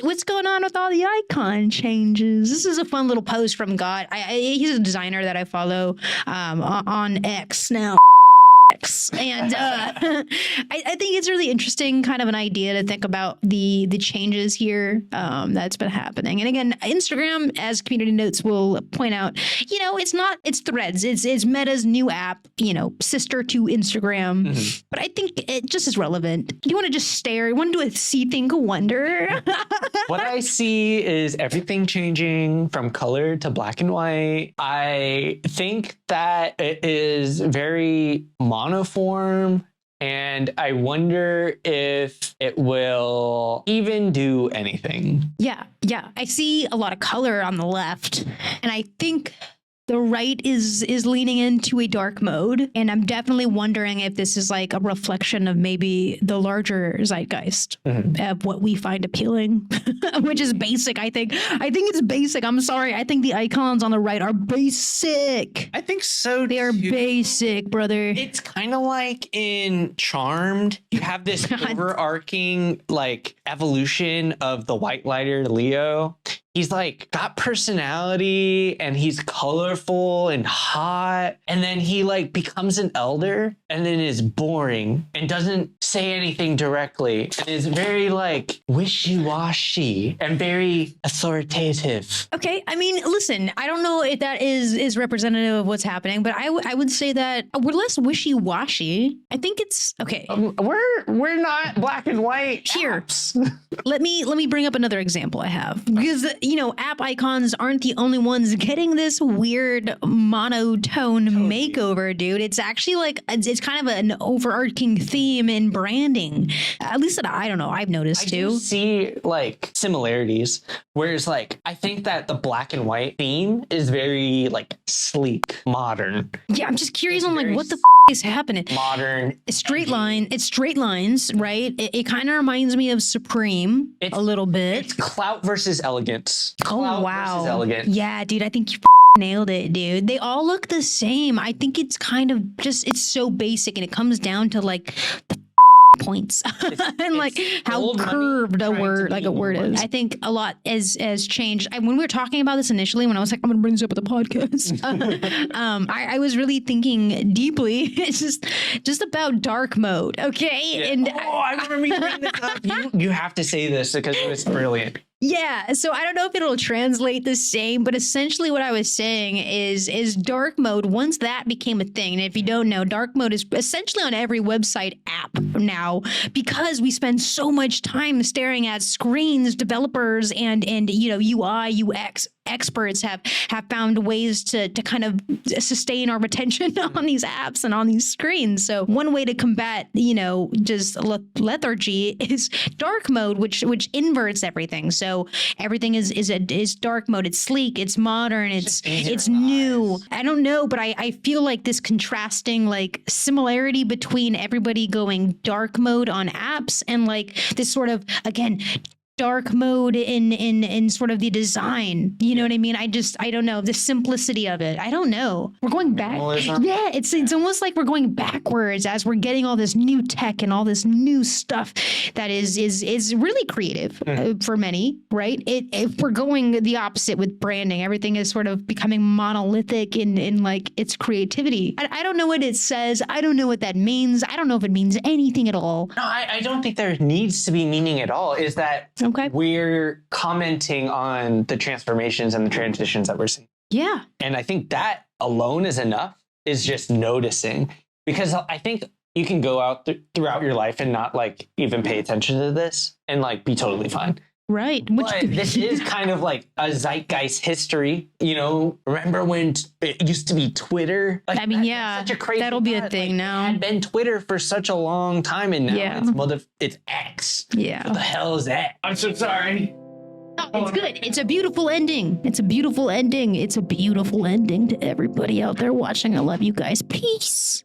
What's going on with all the icon changes? This is a fun little post from God. He's a designer that I follow on X now. And I think it's really interesting, kind of an idea to think about the changes here that's been happening. And again, Instagram, as community notes will point out, it's Threads. It's Meta's new app, sister to Instagram. Mm-hmm. But I think it just is relevant. You want to just stare. You want to do a see, think, wonder. What I see is everything changing from color to black and white. I think that it is very monoform, and I wonder if it will even do anything. Yeah. I see a lot of color on the left, and I think the right is leaning into a dark mode, and I'm definitely wondering if this is like a reflection of maybe the larger zeitgeist of what we find appealing, which is basic. I think it's basic. I'm sorry. I think the icons on the right are basic. I think so. They are basic, brother. It's kind of like in Charmed. You have this overarching like evolution of the white lighter Leo. He's like got personality and he's colorful and hot. And then he like becomes an elder and then is boring and doesn't say anything directly and is very like wishy-washy and very authoritative. Okay. I mean, listen, I don't know if that is representative of what's happening, but I would say that we're less wishy-washy. I think it's okay. We're not black and white. Here, let me bring up another example I have, because app icons aren't the only ones getting this weird monotone makeover, dude. It's actually like, it's kind of an overarching theme in branding. At least that I don't know, I've noticed too. I do see like similarities, whereas like, I think that the black and white theme is very like sleek, modern. Yeah, I'm just curious on like what the is happening. Modern. It's straight lines, right? It kind of reminds me of Supreme a little bit. It's clout versus elegance. Clout versus elegance. Yeah, dude, I think you nailed it, dude. They all look the same. I think it's kind of just, it's so basic, and it comes down to like the points and like how curved a word is. I think a lot has changed. When we were talking about this initially, when I was like, I'm gonna bring this up at the podcast, I was really thinking deeply. It's just about dark mode, okay? Yeah. And I remember you bringing this up. You have to say this because it was brilliant. Yeah, so I don't know if it'll translate the same, but essentially what I was saying is dark mode, once that became a thing, and if you don't know, dark mode is essentially on every website app now, because we spend so much time staring at screens. Developers and UI, UX experts have found ways to kind of sustain our attention on these apps and on these screens. So one way to combat, just lethargy is dark mode, which inverts everything. So everything is dark mode. It's sleek, it's modern, it's new. I don't know, but I feel like this contrasting like similarity between everybody going dark mode on apps and like this sort of, again, dark mode in sort of the design. You know what I mean? I don't know, the simplicity of it. I don't know. We're going back. Yeah, it's almost like we're going backwards as we're getting all this new tech and all this new stuff that is really creative for many, right? If we're going the opposite with branding, everything is sort of becoming monolithic in like its creativity. I don't know what it says. I don't know what that means. I don't know if it means anything at all. No, I don't think there needs to be meaning at all. Is that we're commenting on the transformations and the transitions that we're seeing. Yeah. And I think that alone is enough, is just noticing, because I think you can go out throughout your life and not like even pay attention to this and like be totally fine. Right. But this is kind of like a zeitgeist history. Remember when it used to be Twitter? Like, I mean, that's such a crazy that'll be a thing now. It had been Twitter for such a long time, and now it's X. Yeah. What the hell is that? I'm so sorry. No, it's good. It's a beautiful ending. It's a beautiful ending. It's a beautiful ending to everybody out there watching. I love you guys. Peace.